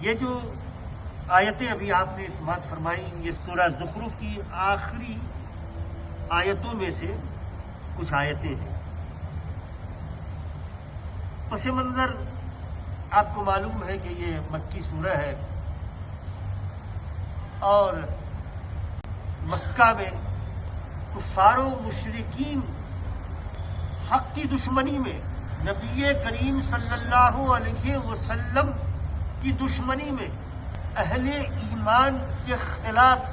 یہ جو آیتیں ابھی آپ نے سماعت فرمائی، یہ سورہ زخرف کی آخری آیتوں میں سے کچھ آیتیں ہیں۔ پس منظر آپ کو معلوم ہے کہ یہ مکی سورہ ہے، اور مکہ میں کفار و مشرکین حق کی دشمنی میں، نبی کریم صلی اللہ علیہ وسلم کی دشمنی میں، اہل ایمان کے خلاف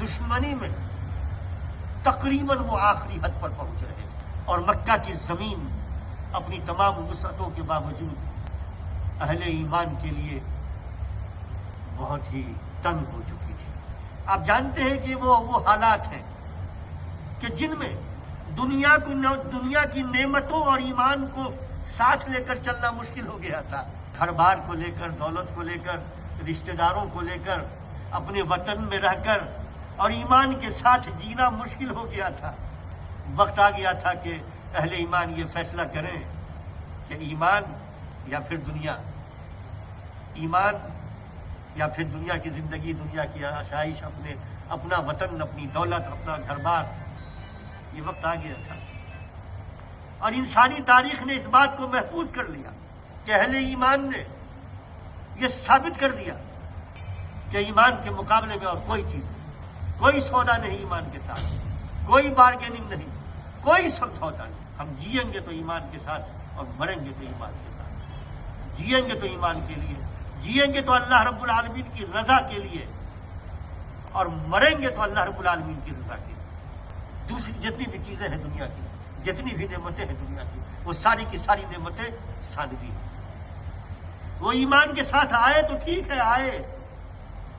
دشمنی میں تقریباً وہ آخری حد پر پہنچ رہے تھے، اور مکہ کی زمین اپنی تمام وسعتوں کے باوجود اہل ایمان کے لیے بہت ہی تنگ ہو چکی تھی۔ آپ جانتے ہیں کہ وہ حالات ہیں کہ جن میں دنیا کی نعمتوں اور ایمان کو ساتھ لے کر چلنا مشکل ہو گیا تھا، گھر بار کو لے کر، دولت کو لے کر، رشتہ داروں کو لے کر، اپنے وطن میں رہ کر اور ایمان کے ساتھ جینا مشکل ہو گیا تھا۔ وقت آ گیا تھا کہ اہل ایمان یہ فیصلہ کریں کہ ایمان یا پھر دنیا، ایمان یا پھر دنیا کی زندگی، دنیا کی آشائش، اپنا وطن، اپنی دولت، اپنا گھر بار۔ یہ وقت آ گیا تھا، اور انسانی تاریخ نے اس بات کو محفوظ کر لیا کہ اہل ایمان نے یہ ثابت کر دیا کہ ایمان کے مقابلے میں اور کوئی چیز نہیں، کوئی سودا نہیں ایمان کے ساتھ، کوئی بارگیننگ نہیں، کوئی سمجھوتا نہیں۔ ہم جئیں گے تو ایمان کے ساتھ اور مریں گے تو ایمان کے ساتھ، جئیں گے تو ایمان کے لیے، جئیں گے تو اللہ رب العالمین کی رضا کے لیے، اور مریں گے تو اللہ رب العالمین کی رضا کے لیے۔ دوسری جتنی بھی چیزیں ہیں دنیا کی، جتنی بھی نعمتیں ہیں دنیا کی، وہ ساری کی ساری نعمتیں سادگی ہیں۔ وہ ایمان کے ساتھ آئے تو ٹھیک ہے، آئے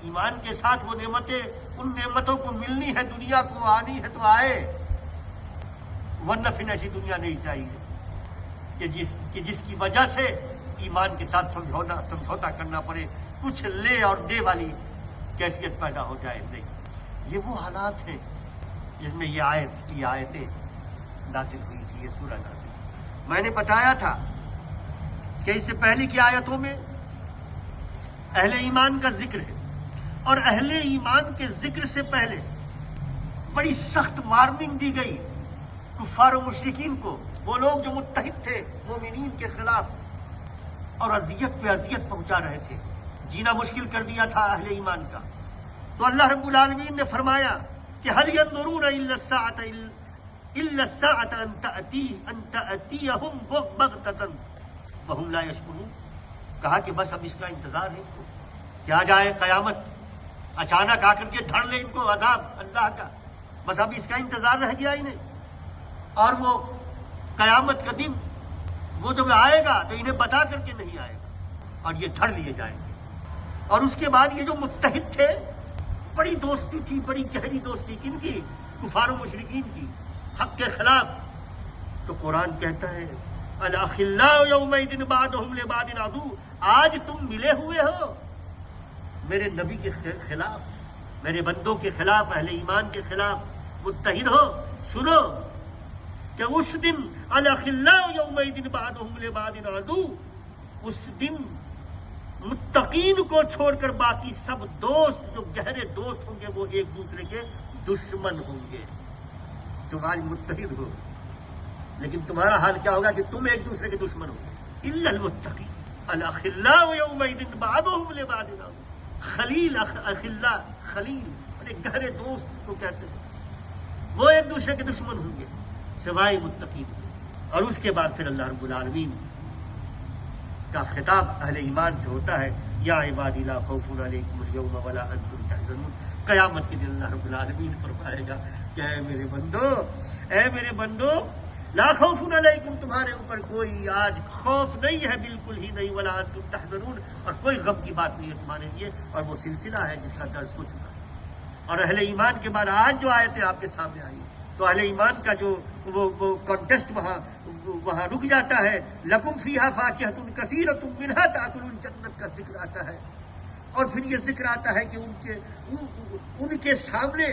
ایمان کے ساتھ، وہ نعمتیں، ان نعمتوں کو ملنی ہے، دنیا کو آنی ہے تو آئے، ورنہ پھر ایسی دنیا نہیں چاہیے کہ جس کی وجہ سے ایمان کے ساتھ سمجھوتا کرنا پڑے، کچھ لے اور دے والی کیفیت پیدا ہو جائے۔ نہیں، یہ وہ حالات ہیں جس میں یہ آیتیں نازل ہوئی تھی، یہ سورہ نازل ہوئی۔ میں نے بتایا تھا کہ اس سے پہلے کی آیتوں میں اہل ایمان کا ذکر ہے، اور اہل ایمان کے ذکر سے پہلے بڑی سخت وارننگ دی گئی کفار و مشرکین کو، وہ لوگ جو متحد تھے مومنین کے خلاف اور اذیت پہ اذیت پہنچا رہے تھے، جینا مشکل کر دیا تھا اہل ایمان کا۔ تو اللہ رب العالمین نے فرمایا کہ هل ينظرون الا الساعة ان تأتيهم بغتة وهم لا يشعرون۔ کہا کہ بس اب اس کا انتظار ہے ان کو کہ آ جائے قیامت، اچانک آ کر کے دھڑ لے ان کو عذاب اللہ کا، بس اب اس کا انتظار رہ گیا انہیں۔ اور وہ قیامت کا دن وہ جب آئے گا تو انہیں بتا کر کے نہیں آئے گا، اور یہ دھڑ لیے جائیں گے۔ اور اس کے بعد یہ جو متحد تھے، بڑی دوستی تھی، بڑی گہری دوستی، کن کی؟ کفار و مشرکین کی، حق کے خلاف۔ تو قرآن کہتا ہے الاخلاء یومئذ بعضهم لبعض عدو، آج تم ملے ہوئے ہو میرے نبی کے خلاف، میرے بندوں کے خلاف، اہل ایمان کے خلاف متحد ہو۔ سنو کہ اس دن الاخلاء یومئذ بعضهم لبعض عدو، اس دن متقین کو چھوڑ کر باقی سب دوست، جو گہرے دوست ہوں گے، وہ ایک دوسرے کے دشمن ہوں گے۔ تم آج متحد ہو، لیکن تمہارا حال کیا ہوگا کہ تم ایک دوسرے کے دشمن ہو گے۔ الا المتقین الاخلاء یومئذ بعضهم لبعض عدو۔ خلیل، اخلاء، خلیل، بڑے گہرے دوست کو کہتے ہیں، وہ ایک دوسرے کے دشمن ہوں گے سوائے متقین کے۔ اور اس کے بعد پھر اللہ رب العالمین کا خطاب اہل ایمان سے ہوتا ہے، یا عبادی لا خوف علیکم اليوم ولا انتم تحزنون۔ قیامت کے دن اللہ رب العالمین فرمائے گا کہ اے میرے بندو، لا خوف علیکم، تمہارے اوپر کوئی آج خوف نہیں ہے، بالکل ہی نہیں، ولا انتم تحزنون، اور کوئی غم کی بات نہیں ہے تمہارے لیے۔ اور وہ سلسلہ ہے جس کا درس ہو چکا ہے۔ اور اہل ایمان کے بعد آج جو آیتیں آپ کے سامنے آئی، تو اہل ایمان کا جو وہ کانٹیسٹ وہاں رک جاتا ہے۔ لکم فیہا فاکہۃ کثیرۃ منہا تاکلون، جنت کا ذکر آتا ہے، اور پھر یہ ذکر آتا ہے کہ ان کے سامنے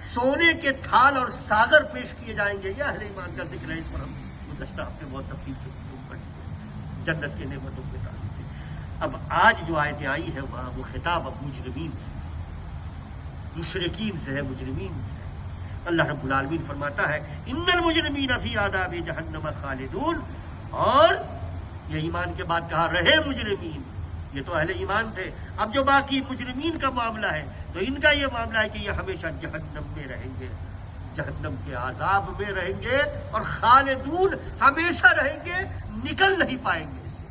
سونے کے تھال اور ساغر پیش کیے جائیں گے۔ یہ اہل ایمان کا ذکر ہے، اس پر ہم گزشتہ ہفتے بہت تفصیل سے گفتگو کر چکے ہیں جنت کے نعمتوں کے تعلق سے۔ اب آج جو آیتیں آئی ہیں وہ خطاب اب مجرمین سے، مشرکین سے ہے، مجرمین سے ہے۔ اللہ رب العالمین فرماتا ہے ان المجرمین فی عذاب جہنم خالدون، اور یہ ایمان کے بعد کہا رہے مجرمین، یہ تو اہل ایمان تھے، اب جو باقی مجرمین کا معاملہ ہے تو ان کا یہ معاملہ ہے کہ یہ ہمیشہ جہنم میں رہیں گے، جہنم کے عذاب میں رہیں گے، اور خالدون ہمیشہ رہیں گے، نکل نہیں پائیں گے، اس سے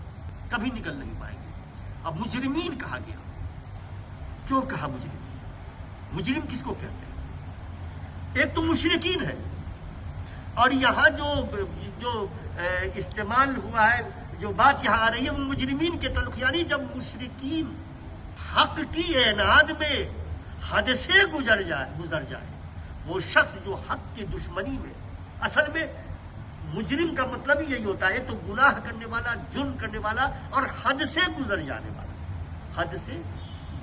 کبھی نکل نہیں پائیں گے۔ اب مجرمین کہا گیا، کیوں کہا مجرمین؟ مجرم کس کو کہتے ہیں؟ ایک تو مشرکین ہے، اور یہاں جو استعمال ہوا ہے، جو بات یہاں آ رہی ہے وہ مجرمین کے تعلق، یعنی جب مشرکین حق کی اعناد میں حد سے گزر جائے، وہ شخص جو حق کی دشمنی میں، اصل میں مجرم کا مطلب ہی یہی ہوتا ہے، تو گناہ کرنے والا، جرم کرنے والا، اور حد سے گزر جانے والا، حد سے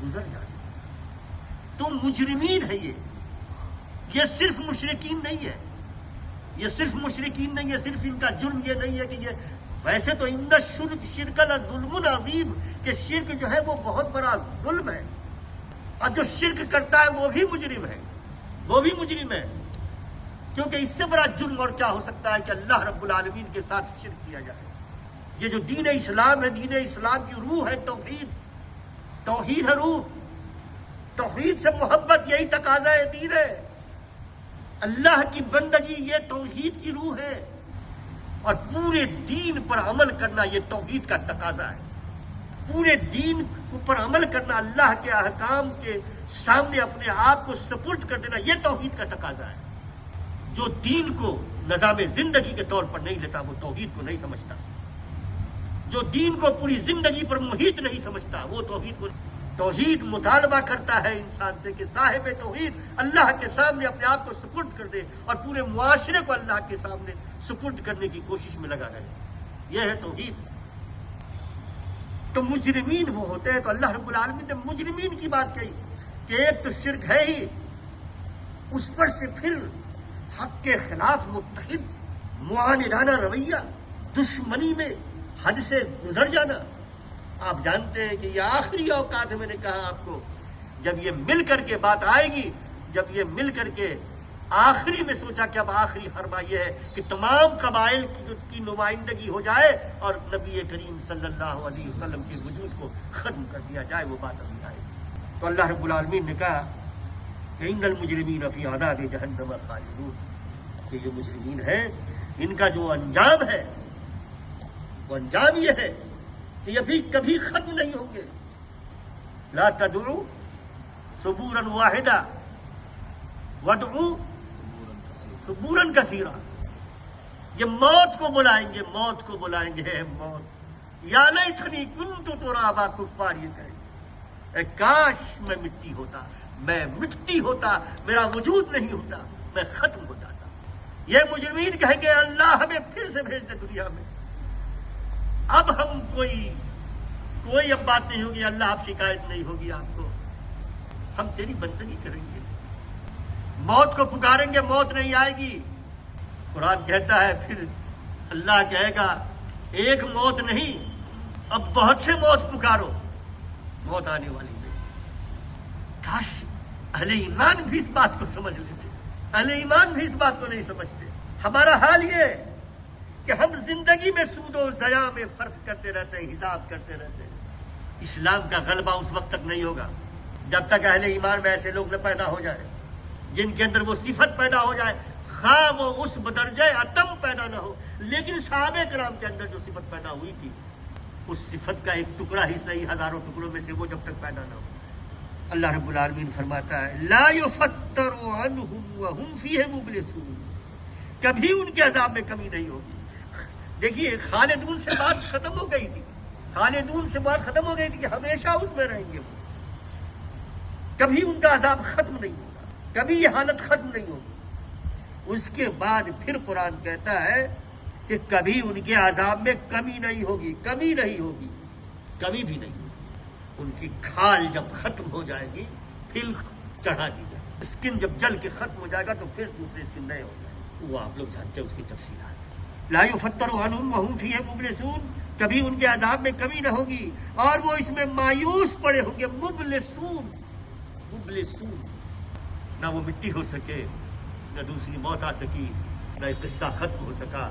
گزر جانے والا، تو مجرمین ہے یہ صرف مشرکین نہیں ہے، یہ صرف مشرکین نہیں ہے، صرف ان کا جرم یہ نہیں ہے کہ یہ، ویسے تو ان شرک لظلم عظیم، کہ شرک جو ہے وہ بہت بڑا ظلم ہے، اور جو شرک کرتا ہے وہ بھی مجرم ہے، وہ بھی مجرم ہے، کیونکہ اس سے بڑا جرم اور کیا ہو سکتا ہے کہ اللہ رب العالمین کے ساتھ شرک کیا جائے۔ یہ جو دین اسلام ہے، دین اسلام کی روح ہے توحید ہے، روح توحید سے محبت، یہی تقاضا ہے دین ہے، اللہ کی بندگی یہ توحید کی روح ہے، اور پورے دین پر عمل کرنا یہ توحید کا تقاضا ہے، پورے دین پر عمل کرنا، اللہ کے احکام کے سامنے اپنے آپ کو سپرد کر دینا، یہ توحید کا تقاضا ہے۔ جو دین کو نظام زندگی کے طور پر نہیں لیتا وہ توحید کو نہیں سمجھتا، جو دین کو پوری زندگی پر محیط نہیں سمجھتا وہ توحید مطالبہ کرتا ہے انسان سے کہ صاحب توحید اللہ کے سامنے اپنے آپ کو سپرد کر دے، اور پورے معاشرے کو اللہ کے سامنے سپرد کرنے کی کوشش میں لگا رہے، یہ ہے توحید۔ تو مجرمین وہ ہوتے ہیں، تو اللہ رب العالمین نے مجرمین کی بات کہی کہ ایک تو شرک ہے ہی، اس پر سے پھر حق کے خلاف متحد معاندانہ رویہ، دشمنی میں حد سے گزر جانا۔ آپ جانتے ہیں کہ یہ آخری اوقات ہے، میں نے کہا آپ کو، جب یہ مل کر کے بات آئے گی، جب یہ مل کر کے آخری میں سوچا کہ اب آخری حربہ یہ ہے کہ تمام قبائل کی نمائندگی ہو جائے اور نبی کریم صلی اللہ علیہ وسلم کے وجود کو ختم کر دیا جائے، وہ بات ابھی آئے گی۔ تو اللہ رب العالمین نے کہا کہ ان المجرمین فی عذاب جہنم خالدون، کہ یہ مجرمین ہیں، ان کا جو انجام ہے وہ انجام یہ ہے کہ یہ بھی کبھی ختم نہیں ہوں گے۔ لا تدعوا ثبورا واحدا وادعوا ثبورا کثیرا، یہ موت کو بلائیں گے، موت کو بلائیں گے، اے موت یا لیتنی کنت ترابا، کفار یہ کہیں اے کاش میں مٹی ہوتا، میں مٹی ہوتا، میرا وجود نہیں ہوتا، میں ختم ہو جاتا۔ یہ مجرمین کہیں گے اللہ ہمیں پھر سے بھیج دے دنیا میں، اب ہم کوئی اب بات نہیں ہوگی، اللہ اب شکایت نہیں ہوگی آپ کو، ہم تیری بندگی کریں گے، موت کو پکاریں گے، موت نہیں آئے گی۔ قرآن کہتا ہے پھر اللہ کہے گا ایک موت نہیں، اب بہت سے موت پکارو، موت آنے والی نہیں۔ کاش اہل ایمان بھی اس بات کو سمجھ لیتے، اہل ایمان بھی اس بات کو نہیں سمجھتے۔ ہمارا حال یہ ہے کہ ہم زندگی میں سود و ضیاع میں فرق کرتے رہتے ہیں، حساب کرتے رہتے ہیں۔ اسلام کا غلبہ اس وقت تک نہیں ہوگا جب تک اہل ایمان میں ایسے لوگ نہ پیدا ہو جائے جن کے اندر وہ صفت پیدا ہو جائے، خواہ وہ اس بدرجہ اتم پیدا نہ ہو، لیکن صحابہ کرام کے اندر جو صفت پیدا ہوئی تھی اس صفت کا ایک ٹکڑا ہی صحیح ہزاروں ٹکڑوں میں سے وہ جب تک پیدا نہ ہو۔ اللہ رب العالمین فرماتا ہے لا یفتر عنہم وہم فیہ مبلسون، کبھی ان کے عذاب میں کمی نہیں ہوگی۔ دیکھیے خالدون سے بات ختم ہو گئی تھی، خالدون سے بات ختم ہو گئی تھی کہ ہمیشہ اس میں رہیں گے وہ، کبھی ان کا عذاب ختم نہیں ہوگا، کبھی یہ حالت ختم نہیں ہوگی۔ اس کے بعد پھر قرآن کہتا ہے کہ کبھی ان کے عذاب میں کمی نہیں ہوگی، کمی نہیں ہوگی، کمی بھی نہیں ہوگی۔ ان کی کھال جب ختم ہو جائے گی پھر چڑھا دی جائے گی، اسکن جب جل کے ختم ہو جائے گا تو پھر دوسرے اسکن نئے ہو جائے، وہ آپ لوگ جانتے ہیں اس کی تفصیلات۔ لا یفتر عنہم وہم فیہ مبلسون، کبھی ان کے عذاب میں کمی نہ ہوگی، اور وہ اس میں مایوس پڑے ہوں گے، مبلسون نہ وہ مٹی ہو سکے، نہ دوسری موت آ سکی، نہ ایک قصہ ختم ہو سکا۔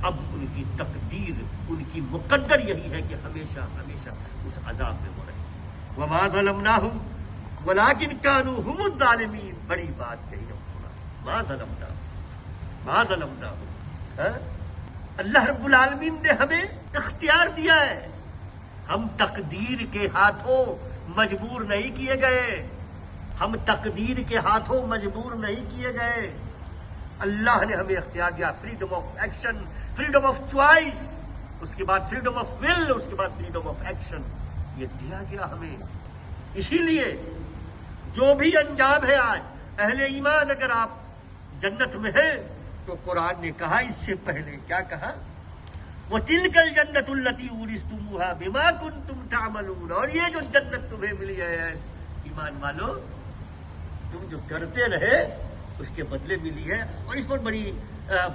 اب ان کی تقدیر، ان کی مقدر یہی ہے کہ ہمیشہ ہمیشہ اس عذاب میں وہ رہے۔ وما ظلمناہم ولکن کانوا ھم الظالمین، بڑی بات کہی ہے، ما ظلمناہم، اللہ رب العالمین نے ہمیں اختیار دیا ہے، ہم تقدیر کے ہاتھوں مجبور نہیں کیے گئے، ہم تقدیر کے ہاتھوں مجبور نہیں کیے گئے، اللہ نے ہمیں اختیار دیا، freedom of action, freedom of choice, اس کے بعد فریڈم آف ول، اس کے بعد فریڈم آف ایکشن، یہ دیا گیا ہمیں۔ اسی لیے جو بھی انجام ہے آج اہل ایمان، اگر آپ جنت میں ہیں تو قرآن نے کہا اس سے پہلے کیا کہا؟ وَتِلْكَ الْجَنَّةُ الَّتِي أُورِثْتُمُوهَا بِمَا كُنْتُمْ تَعْمَلُونَ، اور یہ جو جنت تمہیں ملی ہے ایمان والو، تم جو کرتے رہے اس کے بدلے ملی ہے۔ اور اس پر بڑی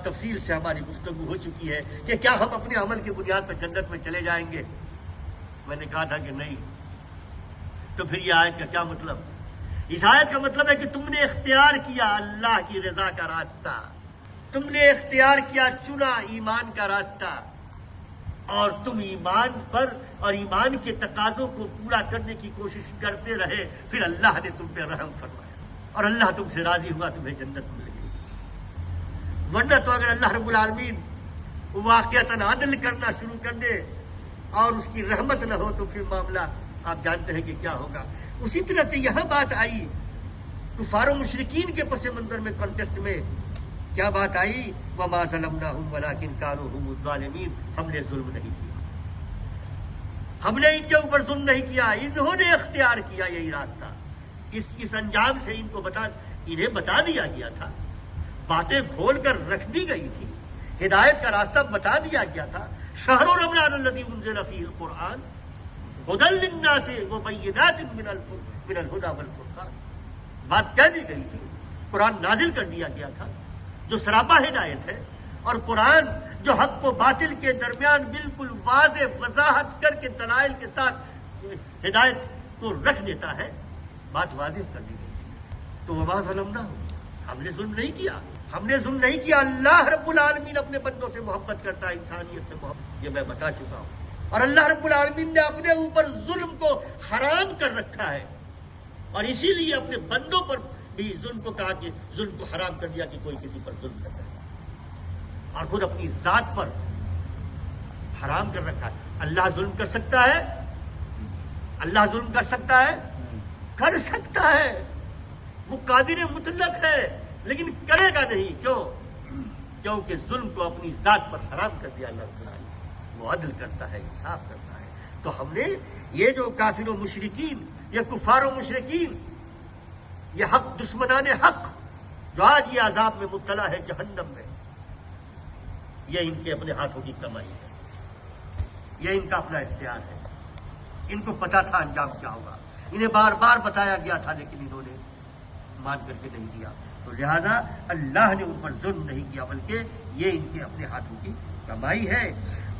تفصیل سے ہماری گفتگو ہو چکی ہے کہ کیا ہم اپنے عمل کی بنیاد پر جنت میں چلے جائیں گے؟ میں نے کہا تھا کہ نہیں۔ تو پھر یہ آیت کا کیا مطلب؟ اس آیت کا مطلب ہے کہ تم نے اختیار کیا اللہ کی رضا کا راستہ، تم نے اختیار کیا، چنا ایمان کا راستہ، اور تم ایمان پر اور ایمان کے تقاضوں کو پورا کرنے کی کوشش کرتے رہے، پھر اللہ نے تم پہ رحم فرمایا اور اللہ تم سے راضی ہوا، تمہیں جنت مل گئی۔ ورنہ تو اگر اللہ رب العالمین واقعتاً عدل کرنا شروع کر دے اور اس کی رحمت نہ ہو تو پھر معاملہ آپ جانتے ہیں کہ کیا ہوگا۔ اسی طرح سے یہاں بات آئی کفار و مشرکین کے پس منظر میں، کانٹیسٹ میں کیا بات آئی؟ وما ظلمناہم ولکن کانوا ھم الظالمین، ہم نے ظلم نہیں کیا، ہم نے ان کے اوپر ظلم نہیں کیا، انہوں نے اختیار کیا یہی راستہ۔ اس انجام سے انہیں بتا دیا گیا تھا، باتیں کھول کر رکھ دی گئی تھی، ہدایت کا راستہ بتا دیا گیا تھا۔ شہر رمضان الذی انزل فیہ القرآن ھدی للناس وبینات من الہدی والفرقان، بات کہہ دی گئی تھی، قرآن نازل کر دیا گیا تھا جو سراپا ہدایت ہے، اور قرآن جو حق و باطل کے درمیان بالکل واضح وضاحت کر کے دلائل کے ساتھ ہدایت کو رکھ دیتا ہے، بات واضح کر دی گئی تھی۔ تو وما ظلمناہم، ہم نے ظلم نہیں کیا، ہم نے ظلم نہیں کیا۔ اللہ رب العالمین اپنے بندوں سے محبت کرتا ہے، انسانیت سے محبت، یہ میں بتا چکا ہوں۔ اور اللہ رب العالمین نے اپنے اوپر ظلم کو حرام کر رکھا ہے، اور اسی لیے اپنے بندوں پر بھی ظلم کو کہا کہ ظلم کو حرام کر دیا کہ کوئی کسی پر ظلم نہ کرے، اور خود اپنی ذات پر حرام کر رکھا ہے۔ اللہ ظلم کر سکتا ہے؟ اللہ ظلم کر سکتا ہے؟ کر سکتا ہے، وہ قادر مطلق ہے، لیکن کرے گا نہیں۔ کیونکہ ظلم کو اپنی ذات پر حرام کر دیا اللہ تعالیٰ نے۔ وہ عدل کرتا ہے، انصاف کرتا ہے۔ تو ہم نے یہ جو کافر و مشرکین، یہ کفار و مشرکین، یہ حق دشمنان حق جو آج یہ عذاب میں مبتلا ہے جہنم میں، یہ ان کے اپنے ہاتھوں کی کمائی ہے، یہ ان کا اپنا اختیار ہے۔ ان کو پتا تھا انجام کیا ہوگا، انہیں بار بار بتایا گیا تھا، لیکن انہوں نے مان کر کے نہیں دیا۔ تو لہذا اللہ نے ان پر ظلم نہیں کیا، بلکہ یہ ان کے اپنے ہاتھوں کی کمائی ہے۔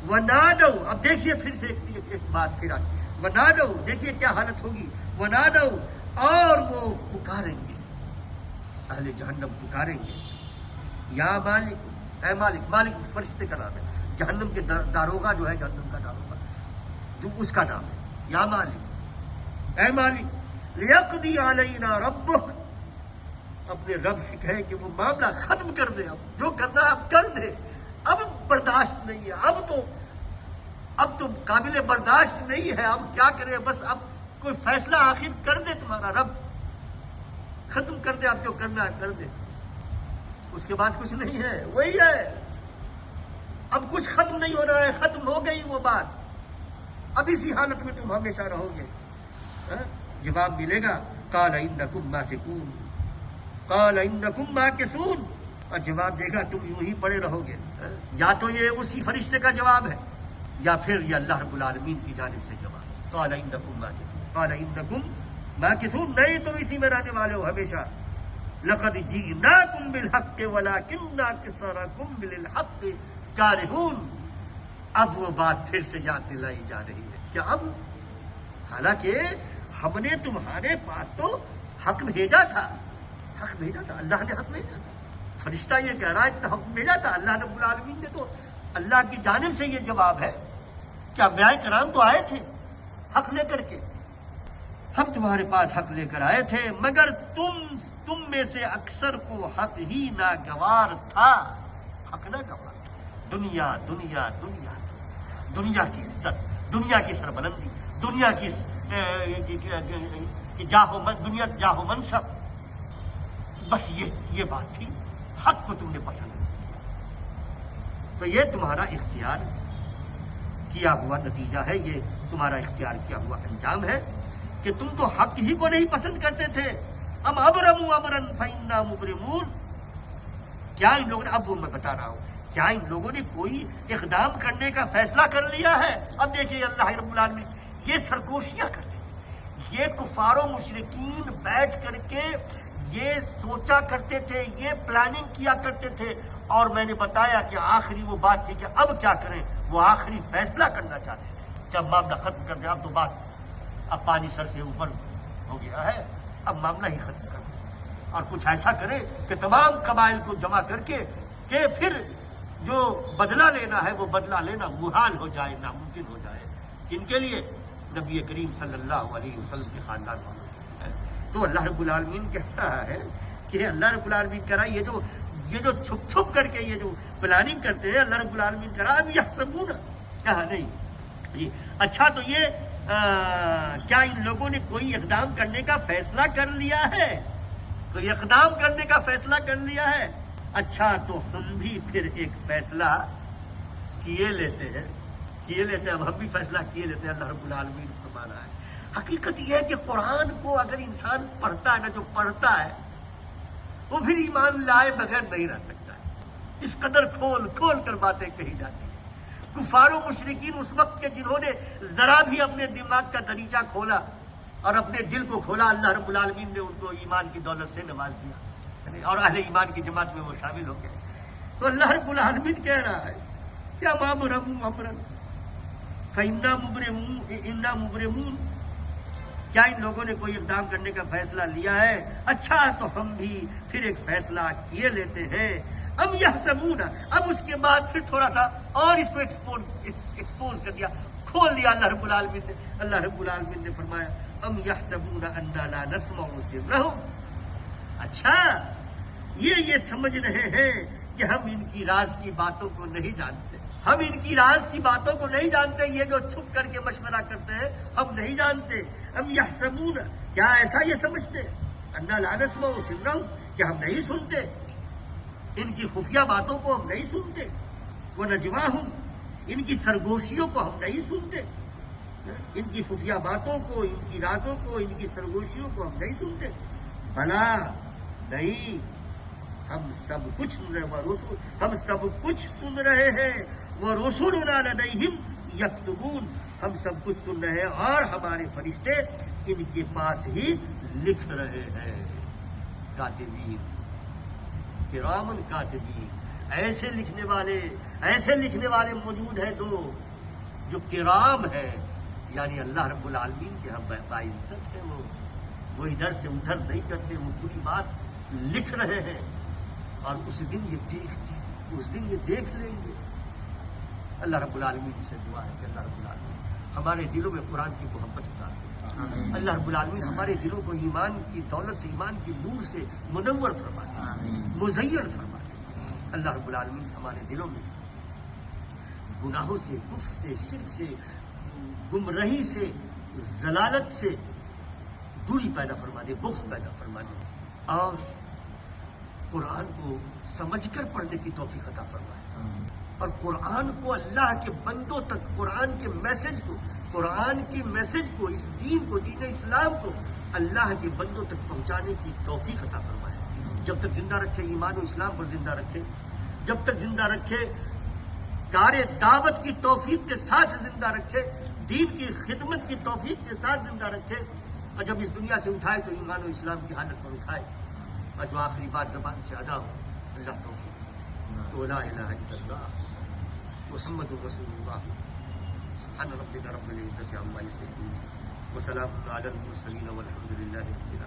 وَنَادَوْا، اب دیکھیے پھر سے ایک بات پھر آتی، وَنَادَوْا، دیکھیے کیا حالت ہوگی۔ وَنَادَوْا، اور وہ پکاریں گے، اہل جہنم پکاریں گے، یا مالک، اے مالک، مالک اس فرشتے کا نام ہے، جہنم کے داروغہ جو ہے، جہنم کا داروغہ جو اس کا نام ہے، یا مالک، اے مالک، لیقضی علینا ربک، اپنے رب سے کہے کہ وہ معاملہ ختم کر دے، اب جو کرنا ہے اب کر دے، اب برداشت نہیں ہے، اب تو قابل برداشت نہیں ہے، اب کیا کرے، بس اب کوئی فیصلہ آخر کر دے، تمہارا رب ختم کر دے، اب جو کرنا ہے کر دے۔ اس کے بعد کچھ نہیں ہے، وہی ہے، اب کچھ ختم نہیں ہو رہا ہے، ختم ہو گئی وہ بات، اب اسی حالت میں تم ہمیشہ رہو گے۔ جواب ملے گا، قال انکم ماکثون، قال انکم ماکثون، اور جواب دے گا تم یوں ہی پڑے رہو گے۔ یا تو یہ اسی فرشتے کا جواب ہے، یا پھر یہ اللہ رب العالمین کی جانب سے جواب، قال انکم ماکثون، قال انکم ماکثون، نہیں تم اسی میں رہنے والے ہو ہمیشہ۔ لقد جئناکم بالحق ولکن اکثرکم للحق کارہون، اب وہ بات پھر سے یاد دلائی جا رہی ہے کہ اب حالانکہ ہم نے تمہارے پاس تو حق بھیجا تھا، اللہ نے حق بھیجا تھا، فرشتہ یہ کہہ رہا ہے اتنا حق بھیجا تھا اللہ رب العالمین نے، تو اللہ کی جانب سے یہ جواب ہے کہ انبیاء کرام تو آئے تھے حق لے کر کے، ہم تمہارے پاس حق لے کر آئے تھے، مگر تم میں سے اکثر کو حق ہی ناگوار تھا، حق ناگوار تھا۔ دنیا دنیا دنیا دنیا کی عزت، دنیا کی سربلندی، دنیا کی دنیا جاہ و منصب، بس یہ بات تھی، حق کو تم نے پسند کیا، تو یہ تمہارا اختیار کیا ہوا نتیجہ ہے، یہ تمہارا اختیار کیا ہوا انجام ہے کہ تم تو حق ہی کو نہیں پسند کرتے تھے۔ ام ابرموا امرا فإنا مبرمون، کیا ان لوگوں نے، اب وہ میں بتا رہا ہوں، کیا ان لوگوں نے کوئی اقدام کرنے کا فیصلہ کر لیا ہے؟ اب دیکھیے اللہ رب العالمین یہ سرگوشیاں کرتے تھے، یہ کفار و مشرکین بیٹھ کر کے یہ سوچا کرتے تھے، یہ پلاننگ کیا کرتے تھے، اور میں نے بتایا کہ آخری وہ بات تھی کہ اب کیا کریں، وہ آخری فیصلہ کرنا چاہتے تھے، جب معاملہ ختم کر دیں، اب تو بات اب پانی سر سے اوپر ہو گیا ہے، اب معاملہ ہی ختم کر دیں، اور کچھ ایسا کریں کہ تمام قبائل کو جمع کر کے کہ پھر جو بدلہ لینا ہے وہ بدلہ لینا محال ہو جائے، ناممکن ہو جائے، جن کے لیے نبی کریم صلی اللہ علیہ وسلم کے خاندان والوں کے ہیں۔ تو اللہ رب العالمین کہہ رہا ہے کہ اللہ رب العالمین کہہ رہا ہے یہ جو چھپ چھپ کر کے یہ جو پلاننگ کرتے ہیں، اللہ رب العالمین کہہ رہا ہے اب یحسبون، کہا نہیں جی اچھا، تو یہ کیا ان لوگوں نے کوئی اقدام کرنے کا فیصلہ کر لیا ہے؟ کوئی اقدام کرنے کا فیصلہ کر لیا ہے؟ اچھا تو ہم بھی پھر ایک فیصلہ کیے لیتے ہیں، اب ہم بھی فیصلہ کیے لیتے ہیں، اللہ رب العالمین فرما رہا ہے۔ حقیقت یہ ہے کہ قرآن کو اگر انسان پڑھتا ہے نا، جو پڑھتا ہے وہ پھر ایمان لائے بغیر نہیں رہ سکتا ہے، اس قدر کھول کھول کر باتیں کہی جاتی ہیں۔ کفار و مشرکین اس وقت کے جنہوں نے ذرا بھی اپنے دماغ کا دریچہ کھولا اور اپنے دل کو کھولا، اللہ رب العالمین نے ان کو ایمان کی دولت سے نواز دیا اور اہل ایمان کی جماعت میں وہ شامل ہو گئے۔ تو اللہ رب العالمین کہہ رہا ہے کیا مابرموا امرا فإنا مبرمون، کیا ان لوگوں نے کوئی اقدام کرنے کا فیصلہ لیا ہے؟ اچھا تو ہم بھی پھر ایک فیصلہ کیے لیتے ہیں۔ ام یحسبون، اب اس کے بعد پھر تھوڑا سا اور اس کو ایکسپوز کر دیا، کھول دیا اللہ رب العالمین نے فرمایا ام یحسبون انا لا نسمع سرهم، اچھا یہ سمجھ رہے ہیں کہ ہم ان کی راز کی باتوں کو نہیں جانتے، ہم ان کی راز کی باتوں کو نہیں جانتے، یہ جو چھپ کر کے مشورہ کرتے ہیں ہم نہیں جانتے۔ ام یحسبون، کیا ایسا یہ سمجھتے انا لا نسمع سرهم، کہ ہم نہیں سنتے ان کی خفیہ باتوں کو، ہم نہیں سنتے، ونجواہم، ان کی سرگوشیوں کو ہم نہیں سنتے، ان کی خفیہ باتوں کو، ان کی رازوں کو، ان کی سرگوشیوں کو ہم نہیں سنتے۔ بلا نہیں، ہم سب کچھ سن رہے ہیں، وَرُسُلُنَا لَدَيْهِمْ يَكْتُبُونَ، ہم سب کچھ سن رہے ہیں اور ہمارے فرشتے ان کے پاس ہی لکھ رہے ہیں۔ کاتبین، کرامن کاتبین، ایسے لکھنے والے موجود ہیں دو جو کرام ہے، یعنی اللہ رب العالمین کے ہم باعزت ہے، وہ ادھر سے ادھر نہیں کرتے، وہ پوری بات لکھ رہے ہیں، اور اس دن یہ دیکھ لیں گے۔ اللہ رب العالمین سے دعا ہے کہ اللہ رب العالمین ہمارے دلوں میں قرآن کی محبت اتار دے، اللہ رب العالمین ہمارے دلوں کو ایمان کی دولت سے، ایمان کی نور سے منور فرما دے، مزین فرما دے۔ اللہ رب العالمین ہمارے دلوں میں گناہوں سے، کفر سے، شرک سے، گمراہی سے، ضلالت سے دوری پیدا فرما دے، بغض پیدا فرما دے، اور قرآن کو سمجھ کر پڑھنے کی توفیق عطا فرمائے، اور قرآن کو اللہ کے بندوں تک، قرآن کے میسج کو، اس دین کو، دین اسلام کو اللہ کے بندوں تک پہنچانے کی توفیق عطا فرمائے۔ جب تک زندہ رکھے ایمان و اسلام پر زندہ رکھے، جب تک زندہ رکھے کار دعوت کی توفیق کے ساتھ زندہ رکھے، دین کی خدمت کی توفیق کے ساتھ زندہ رکھے، اور جب اس دنیا سے اٹھائے تو ایمان و اسلام کی حالت پر اٹھائے، اور جو آخری بات زبان سے ادا ہو، اللہ توفیق تو لا الہ الا اللہ محمد رسول اللہ. سبحان ربک رب العزة عما یصفون وسلام علی المرسلین والحمد للہ رب العالمین.